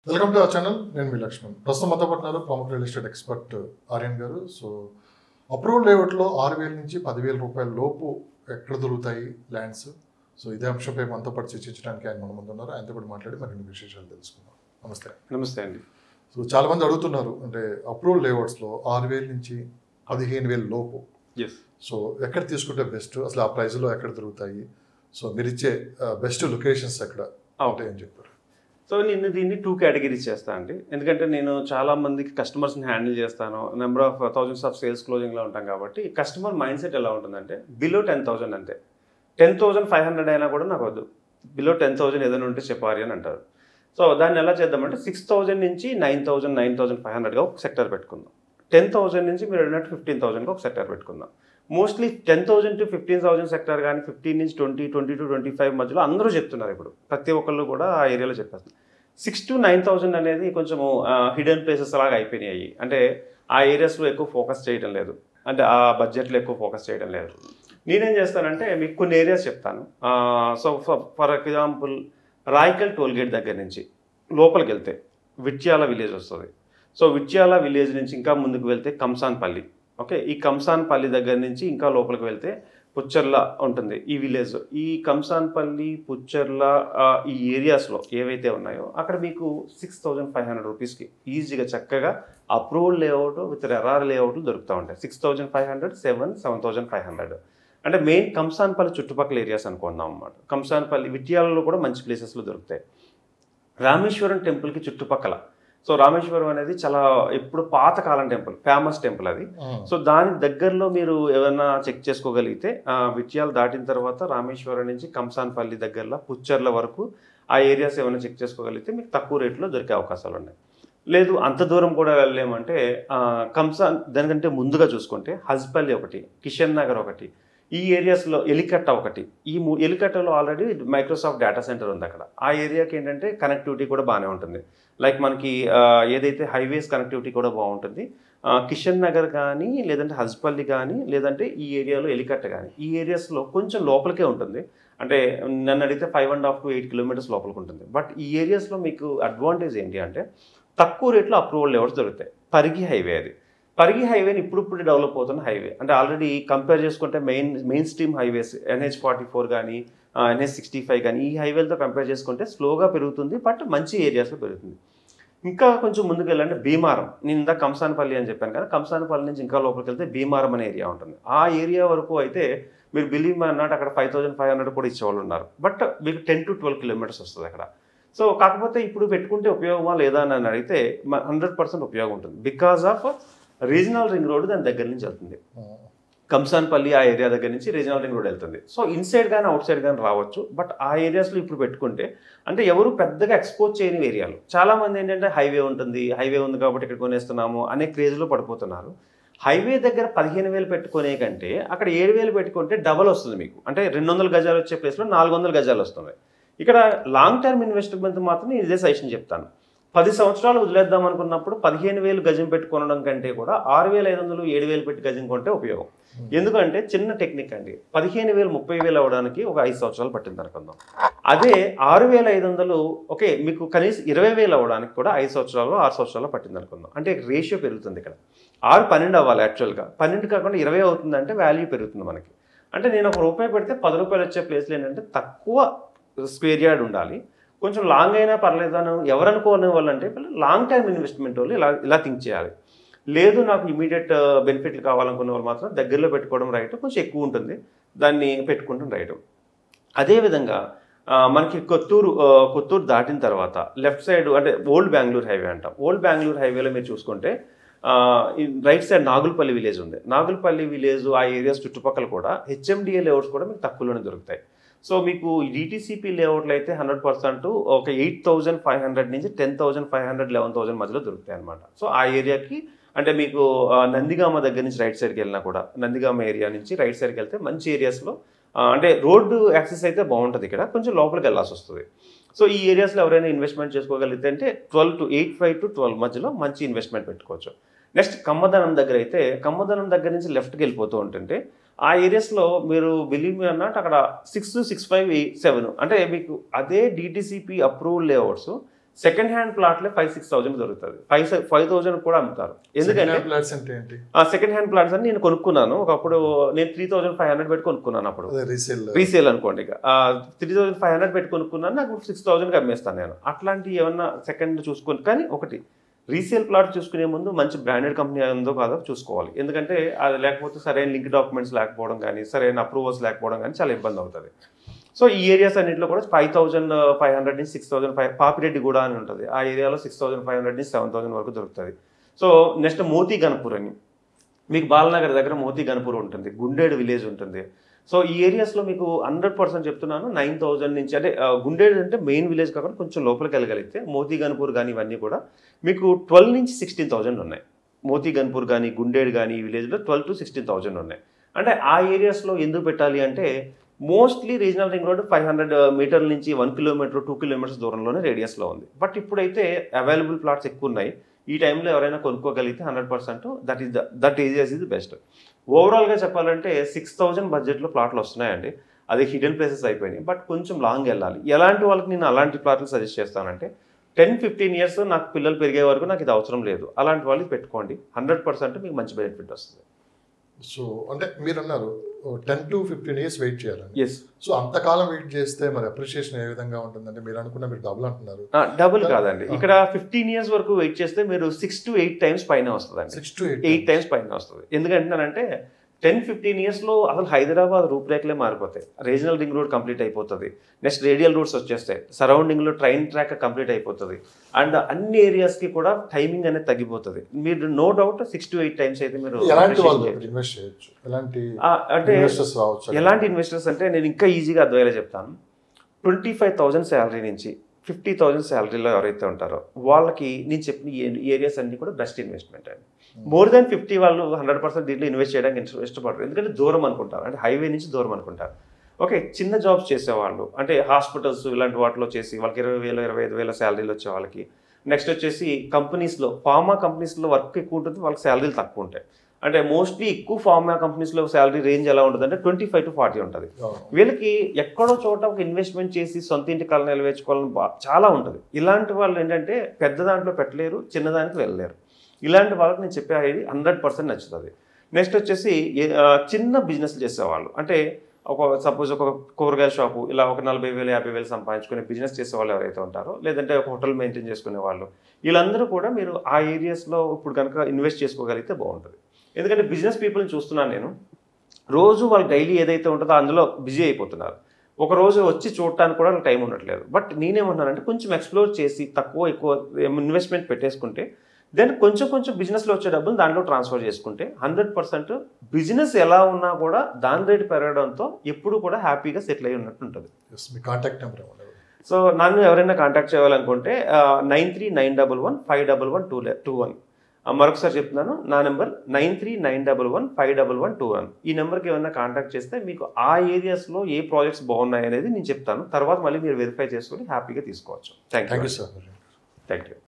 Welcome to our channel. నేను మీ లక్ష్మణ్. ప్రస్తుతం మనతో పాటు ప్రముఖ రియల్ ఎస్టేట్ ఎక్స్పర్ట్ ఆర్యన్ గారు. సో అప్రూవల్ లేఅవుట్లో 6,000 నుంచి 10,000 రూపాయల లోపు ఎక్కడ దొరుకుతాయి ల్యాండ్స్? సో ఇదే అంశంపై మనతో పాటు చర్చించడానికి ఆయన మన ముందు ఉన్నారు. ఆయనతో పాటు మాట్లాడి మరిన్ని విశేషాలు తెలుసుకుందాం. నమస్తే. నమస్తే అండి. సో చాలామంది అడుగుతున్నారు, అంటే అప్రూవల్ లేఅవుట్స్లో 6,000 నుంచి 15,000 లోపు సో ఎక్కడ తీసుకుంటే బెస్ట్, అసలు ఆ ప్రైస్లో ఎక్కడ దొరుకుతాయి, సో మీరు ఇచ్చే బెస్ట్ లొకేషన్స్ ఎక్కడ ఉంటాయని చెప్పారు. సో నేను దీన్ని 2 కేటగిరీస్ చేస్తాను అండి. ఎందుకంటే నేను చాలా మందికి కస్టమర్స్ని హ్యాండిల్ చేస్తాను. Number of thousands of sales క్లోజింగ్లో ఉంటాం కాబట్టి కస్టమర్ మైండ్ సెట్ ఎలా ఉంటుందంటే బిలో 10,000 అంతే. 10,500 అయినా కూడా నాకు వద్దు, బిలో 10,000 ఏదైనా ఉంటే చెప్పాలి అని అంటారు. సో దాన్ని ఎలా చేద్దామంటే 6,000 నుంచి 9,000, 9,500గా ఒక సెక్టర్ పెట్టుకుందాం. 10,000 నుంచి మీరు అన్నట్టు 15,000గా ఒక సెక్టర్ పెట్టుకుందాం. మోస్ట్లీ 10,000 to 15,000 సెక్టర్ కానీ 15 నుంచి 20, 20 to 25 మధ్యలో అందరూ చెప్తున్నారు. ఇప్పుడు ప్రతి ఒక్కళ్ళు కూడా ఆ ఏరియాలో చెప్పేస్తారు. 6,000 to 9,000 అనేది కొంచెము హిడెన్ ప్లేసెస్ లాగా అయిపోయినాయి. అంటే ఆ ఏరియాస్లో ఎక్కువ ఫోకస్ చేయడం లేదు, అంటే ఆ బడ్జెట్లో ఎక్కువ ఫోకస్ చేయడం లేదు. నేనేం చేస్తానంటే మీకు కొన్ని ఏరియాస్ చెప్తాను. So for example Rayakal toll gate దగ్గర నుంచి లోపలికి వెళ్తే విట్యాల విలేజ్ వస్తుంది. సో విట్యాల విలేజ్ నుంచి ఇంకా ముందుకు వెళ్తే కంసాన్పల్లి. ఓకే, ఈ కంసాన్పల్లి దగ్గర నుంచి ఇంకా లోపలికి వెళ్తే పుచ్చర్ల ఉంటుంది ఈ విలేజ్. ఈ కంసాన్పల్లి, పుచ్చర్ల ఈ ఏరియాస్లో ఏవైతే ఉన్నాయో అక్కడ మీకు 6,500 రూపీస్కి ఈజీగా చక్కగా అప్రూవల్ లేఅవుట్ విత్ ఎర్ఆర్ లేఅవుట్లు దొరుకుతూ ఉంటాయి. 6,500, 7,500 అంటే మెయిన్ కంసాన్పల్లి చుట్టుపక్కల ఏరియాస్ అనుకుందాం అన్నమాట. కంసాన్పల్లి విట్యాలలో కూడా మంచి ప్లేసెస్లో దొరుకుతాయి. రామేశ్వరం టెంపుల్కి చుట్టుపక్కల, సో రామేశ్వరం అనేది చాలా ఎప్పుడు పాతకాలం టెంపుల్, ఫేమస్ టెంపుల్ అది. సో దాని దగ్గరలో మీరు ఏమైనా చెక్ చేసుకోగలిగితే విట్యాలు దాటిన తర్వాత రామేశ్వరం నుంచి కంసాన్పల్లి దగ్గరలో పుచ్చర్ల వరకు ఆ ఏరియాస్ ఏమైనా చెక్ చేసుకోగలిగితే మీకు తక్కువ రేట్లో దొరికే అవకాశాలు ఉన్నాయి. లేదు అంత దూరం కూడా వెళ్ళలేమంటే దానికంటే ముందుగా చూసుకుంటే హజ్పల్లి ఒకటి, కిషన్ నగర్ ఒకటి, ఈ ఏరియాస్లో ఎలికట్ట ఒకటి. ఈ ఎలికట్టలో ఆల్రెడీ మైక్రోసాఫ్ట్ డేటా సెంటర్ ఉంది అక్కడ. ఆ ఏరియాకి ఏంటంటే కనెక్టివిటీ కూడా బాగానే ఉంటుంది. లైక్ మనకి ఏదైతే హైవేస్ కనెక్టివిటీ కూడా బాగుంటుంది. కిషన్ నగర్ కానీ, లేదంటే హజ్పల్లి కానీ, లేదంటే ఈ ఏరియాలో ఎలికట్ట కానీ, ఈ ఏరియాస్లో కొంచెం లోపలికే ఉంటుంది. అంటే నన్ను అడిగితే 5.5 to 8 కిలోమీటర్స్ లోపలికి ఉంటుంది. బట్ ఈ ఏరియాస్లో మీకు అడ్వాంటేజ్ ఏంటి అంటే తక్కువ రేట్లో అప్రూవల్ లేఅవుట్స్ దొరుకుతాయి. పరిగి హైవే అది. పరిగి హైవేని ఇప్పుడు డెవలప్ అవుతున్న హైవే. అంటే ఆల్రెడీ కంపేర్ చేసుకుంటే మెయిన్ స్ట్రీమ్ హైవేస్ NH44 కానీ NH65 కానీ ఈ హైవేలతో కంపేర్ చేసుకుంటే స్లోగా పెరుగుతుంది, బట్ మంచి ఏరియాస్లో పెరుగుతుంది. ఇంకా కొంచెం ముందుకు వెళ్ళాలంటే భీమారం. నేను ఇందా కంసాన్పల్లి అని చెప్పాను కదా, కంసాన్పల్లి నుంచి ఇంకా లోపలికి వెళ్తే భీమారం అనే ఏరియా ఉంటుంది. ఆ ఏరియా వరకు అయితే మీరు బిలీవ్ అన్నట్టు అక్కడ 5,500 కూడా ఇచ్చేవాళ్ళు ఉన్నారు. బట్ మీకు 10 to 12 కిలోమీటర్స్ వస్తుంది అక్కడ. సో కాకపోతే ఇప్పుడు పెట్టుకుంటే ఉపయోగమా లేదా అని అడిగితే 100% ఉపయోగం ఉంటుంది. Because of regional ring road దాని దగ్గర నుంచి వెళ్తుంది. కంసాన్పల్లి ఆ ఏరియా దగ్గర నుంచి రీజనల్ రింగ్ రోడ్ వెళ్తుంది. సో ఇన్సైడ్ కానీ అవుట్ సైడ్ కానీ రావచ్చు. బట్ ఆ ఏరియాస్లో ఇప్పుడు పెట్టుకుంటే అంటే ఎవరు పెద్దగా ఎక్స్పోజ్ చేయని ఏరియాలు. చాలామంది ఏంటంటే హైవే ఉంటుంది, హైవే ఉంది కాబట్టి ఇక్కడ కొనేస్తున్నాము అనే క్రేజ్లో పడిపోతున్నారు. హైవే దగ్గర 15,000 పెట్టుకునే కంటే అక్కడ 7,000 పెట్టుకుంటే డబల్ వస్తుంది మీకు. అంటే 200 గజాలు వచ్చే ప్లేస్లో 400 గజాలు వస్తుంది. ఇక్కడ లాంగ్ టర్మ్ ఇన్వెస్ట్మెంట్ మాత్రం ఇదే సజెషన్ చెప్తాను. 10 సంవత్సరాలు వదిలేద్దాం అనుకున్నప్పుడు 15,000 గజం పెట్టుకోవడం కంటే కూడా 6,500, 7,000 పెట్టి గజం కొంటే ఉపయోగం. ఎందుకంటే చిన్న టెక్నిక్ అండి, 15,000 30,000 అవ్వడానికి ఒక 5 సంవత్సరాలు పట్టింది అనుకుందాం. అదే 6,500 ఓకే మీకు కనీసం 20,000 అవ్వడానికి కూడా 5 సంవత్సరాలు 6 సంవత్సరాలు పట్టింది అనుకుందాం. అంటే రేషియో పెరుగుతుంది. ఇక్కడ 6 12 అవ్వాలి యాక్చువల్గా. 12 కాకుండా 20 అవుతుందంటే వాల్యూ పెరుగుతుంది మనకి. అంటే నేను ₹1 పెడితే ₹10 వచ్చే ప్లేస్లో ఏంటంటే తక్కువ స్క్వేర్ యార్డ్ ఉండాలి, కొంచెం లాంగ్ అయినా పర్లేదు అని ఎవరు అనుకోని వాళ్ళు అంటే లాంగ్ టైమ్ ఇన్వెస్ట్మెంట్ వాళ్ళు ఇలా థింక్ చేయాలి. లేదు నాకు ఇమీడియట్ బెనిఫిట్లు కావాలనుకున్న వాళ్ళు మాత్రం దగ్గరలో పెట్టుకోవడం రైట్, కొంచెం ఎక్కువ ఉంటుంది దాన్ని పెట్టుకుంటాం రైట్. అదేవిధంగా మనకి కొత్తూరు దాటిన తర్వాత లెఫ్ట్ సైడ్ అంటే ఓల్డ్ బెంగళూరు హైవే అంటాం. ఓల్డ్ బెంగళూరు హైవేలో మీరు చూసుకుంటే రైట్ సైడ్ నాగులపల్లి విలేజ్ ఉంది. నాగులపల్లి విలేజ్ ఆ ఏరియాస్ చుట్టుపక్కల కూడా HMDA లేఅవుట్స్ కూడా మీకు తక్కువలోనే దొరుకుతాయి. సో మీకు DTCP లేఅవుట్లు అయితే 100% ఒక 8,500 నుంచి 10,500, 11,000 మధ్యలో దొరుకుతాయి అనమాట. సో ఆ ఏరియాకి అంటే మీకు నందిగామ దగ్గర నుంచి రైట్ సైడ్కి వెళ్ళినా కూడా నందిగామ ఏరియా నుంచి రైట్ సైడ్కి వెళ్తే మంచి ఏరియాస్లో అంటే రోడ్డు యాక్సెస్ అయితే బాగుంటుంది. ఇక్కడ కొంచెం లోపలికి వెళ్ళాల్సి వస్తుంది. సో ఈ ఏరియాస్లో ఎవరైనా ఇన్వెస్ట్మెంట్ చేసుకోగలిగితే అంటే 8,500 to 12 మధ్యలో మంచి ఇన్వెస్ట్మెంట్ పెట్టుకోవచ్చు. నెక్స్ట్ కమ్మదనం దగ్గర అయితే కమ్మదనం దగ్గర నుంచి లెఫ్ట్కి వెళ్ళిపోతూ ఉంటుంటే ఆ ఏరియాస్లో మీరు బిలీవ్ మీ అన్నట్టు అక్కడ 6, 6, 5, 7 అంటే మీకు అదే DTCP approval layouts second hand ప్లాట్లే 5,000-6,000 దొరుకుతుంది. 5,000 కూడా అమ్ముతారు. ఎందుకంటే సెకండ్ హ్యాండ్ ప్లాట్స్ అని నేను కొనుక్కున్నాను ఒకప్పుడు. నేను 3,500 పెట్టి కొనుక్కున్నాను. అప్పుడు రీసేల్ అనుకోండి. ఇక 3,500 పెట్టి కొనుక్కున్నాను, నాకు 6,000కి అమ్మేస్తాను నేను. అట్లాంటి ఏమన్నా సెకండ్ చూసుకొని, కానీ ఒకటి రీసేల్ ప్లాట్ చూసుకునే ముందు మంచి బ్రాండెడ్ కంపెనీ ఉందో కాదో చూసుకోవాలి. ఎందుకంటే అది లేకపోతే సరైన లింక్ డాక్యుమెంట్స్ లేకపోవడం కానీ, సరైన అప్రూవల్స్ లేకపోవడం కానీ చాలా ఇబ్బంది అవుతుంది. సో ఈ ఏరియాస్ అన్నింటిలో కూడా 5,500 నుంచి 6,500, పాపిరెడ్డి కూడా అని ఉంటుంది, ఆ ఏరియాలో 6,500 నుంచి 7,000 వరకు దొరుకుతుంది. సో నెక్స్ట్ మోతీ గన్పూర్ అని, మీకు బాలనగర్ దగ్గర మోతీ గన్పూర్ ఉంటుంది, గుండేడు విలేజ్ ఉంటుంది. సో ఈ ఏరియాస్లో మీకు 100% చెప్తున్నాను 9,000 నుంచి, అంటే గుండేడు అంటే మెయిన్ విలేజ్ కాకుండా కొంచెం లోపలికి వెళ్ళగలిగితే మోతీ గన్పూర్ కానీ ఇవన్నీ కూడా మీకు 12 నుంచి 16,000 ఉన్నాయి. మోతీ గన్పూర్ కానీ గుండేడు కానీ ఈ విలేజ్లో 12 to 16,000 ఉన్నాయి. అంటే ఆ ఏరియాస్లో ఎందుకు పెట్టాలి అంటే మోస్ట్లీ రీజనల్ రింగ్ రోడ్ 500 మీటర్ల నుంచి 1 కిలోమీటర్ 2 కిలోమీటర్స్ దూరంలోనే రేడియస్లో ఉంది. బట్ ఇప్పుడైతే అవైలబుల్ ప్లాట్స్ ఎక్కువ ఉన్నాయి. ఈ టైంలో ఎవరైనా కొనుక్కోగలిగితే 100% దట్ ఏరియాస్ ఈజ్ బెస్ట్. ఓవరాల్గా చెప్పాలంటే 6,000 బడ్జెట్లో ప్లాట్లు వస్తున్నాయండి. అది హిడెన్ ప్లేసెస్ అయిపోయినాయి, బట్ కొంచెం లాంగ్ వెళ్ళాలి. ఎలాంటి వాళ్ళకి నేను అలాంటి ప్లాట్లు సజెస్ట్ చేస్తానంటే 10-15 ఇయర్స్ నాకు పిల్లలు పెరిగే వరకు నాకు ఇది అవసరం లేదు, అలాంటి వాళ్ళకి పెట్టుకోండి. 100% మీకు మంచి బెనిఫిట్ వస్తుంది. సో అంటే మీరు అన్నారు 10 to 15 years వెయిట్ చేయాలని. ఎస్. సో అంతకాలం వెయిట్ చేస్తే మరి అప్రిషియేషన్ ఏ విధంగా ఉంటుందంటే మీరు అనుకున్న మీరు డబుల్ అంటున్నారు. డబుల్ కాదండి, ఇక్కడ 15 years వరకు వెయిట్ చేస్తే మీరు 6 to 8 times పైన వస్తుందండి. 6 to 8 times పైన వస్తుంది. ఎందుకంటున్నానంటే 10-15 yearsలో అసలు హైదరాబాద్ రూపురేఖలే మారిపోతాయి. రీజనల్ రింగ్ రోడ్ కంప్లీట్ అయిపోతుంది, నెక్స్ట్ రేడియల్ రూట్స్ వచ్చేస్తాయి, సరౌండింగ్లో ట్రైన్ ట్రాక్ కంప్లీట్ అయిపోతుంది, అండ్ అన్ని ఏరియాస్కి కూడా టైమింగ్ అనేది తగ్గిపోతుంది. మీరు నో డౌట్ 6 to 8 times అయితే మీరు ఇన్వెస్ట్ చేయొచ్చు. అంటే ఎలాంటి ఇన్వెస్టర్స్ అంటే నేను ఇంకా ఈజీగా అర్థమయ్యేలా చెప్తాను. 25,000 శాలరీ నుంచి 50,000 శాలరీలో ఎవరైతే ఉంటారో వాళ్ళకి నేను చెప్పిన ఏరియాస్ అన్ని కూడా బెస్ట్ ఇన్వెస్ట్మెంట్ అండి. మోర్ దాన్ 50 వాళ్ళు 100% దీంట్లో ఇన్వెస్ట్ చేయడానికి ఇష్టపడరు. ఎందుకంటే దూరం అనుకుంటారు, అంటే హైవే నుంచి దూరం అనుకుంటారు. ఓకే, చిన్న జాబ్స్ చేసేవాళ్ళు అంటే హాస్పిటల్స్ ఇలాంటి వాటిలో చేసి వాళ్ళకి 20,000 25,000 శాలరీలు వచ్చే వాళ్ళకి, నెక్స్ట్ వచ్చేసి కంపెనీస్లో ఫార్మా కంపెనీస్లో వర్క్ ఎక్కువ ఉంటుంది, వాళ్ళకి శాలరీలు తక్కువ ఉంటాయి. అంటే మోస్ట్లీ ఎక్కువ ఫార్మా కంపెనీస్లో శాలరీ రేంజ్ ఎలా ఉంటుంది అంటే 25 to 40 ఉంటుంది. వీళ్ళకి ఎక్కడో చోట ఒక ఇన్వెస్ట్మెంట్ చేసి సొంత ఇంటి కళ నిలవేర్చుకోవాలని చాలా ఉంటుంది. ఇలాంటి వాళ్ళు ఏంటంటే పెద్ద దాంట్లో పెట్టలేరు, చిన్నదానికి వెళ్ళలేరు. ఇలాంటి వాళ్ళకి నేను చెప్పేది 100% నచ్చుతుంది. నెక్స్ట్ వచ్చేసి చిన్న బిజినెస్ చేసేవాళ్ళు, అంటే సపోజ్ ఒక కూరగాయల షాపు ఇలా ఒక 40,000 50,000 సంపాదించుకునే బిజినెస్ చేసేవాళ్ళు ఎవరైతే ఉంటారో, లేదంటే ఒక హోటల్ మెయింటైన్ చేసుకునే వాళ్ళు, వీళ్ళందరూ కూడా మీరు ఆ ఏరియాస్లో ఇప్పుడు కనుక ఇన్వెస్ట్ చేసుకోగలిగితే బాగుంటుంది. ఎందుకంటే బిజినెస్ పీపుల్ని చూస్తున్నాను నేను, రోజు వాళ్ళు డైలీ ఏదైతే ఉంటుందో అందులో బిజీ అయిపోతున్నారు. ఒక రోజు వచ్చి చూడటానికి కూడా టైం ఉండట్లేదు. బట్ నేనేమంటున్నానంటే కొంచెం ఎక్స్ప్లోర్ చేసి ఎక్కువ ఇన్వెస్ట్మెంట్ పెట్టేసుకుంటే దెన్ కొంచెం బిజినెస్లో వచ్చే డబ్బులు దాంట్లో ట్రాన్స్ఫర్ చేసుకుంటే 100% బిజినెస్ ఎలా ఉన్నా కూడా దాని రేటు పెరగడంతో ఎప్పుడు కూడా హ్యాపీగా సెటిల్ అయి ఉన్నట్టు ఉంటుంది. సో నన్ను ఎవరైనా కాంటాక్ట్ చేయాలనుకుంటే 9391151121. మరొకసారి చెప్తున్నాను, నా నెంబర్ 9391151121. ఈ నెంబర్కి ఏమైనా కాంటాక్ట్ చేస్తే మీకు ఆ ఏరియాస్లో ఏ ప్రాజెక్ట్స్ బాగున్నాయి అనేది నేను చెప్తాను. తర్వాత మళ్ళీ మీరు వెరిఫై చేసుకొని హ్యాపీగా తీసుకోవచ్చు. Thank you sir. Thank you.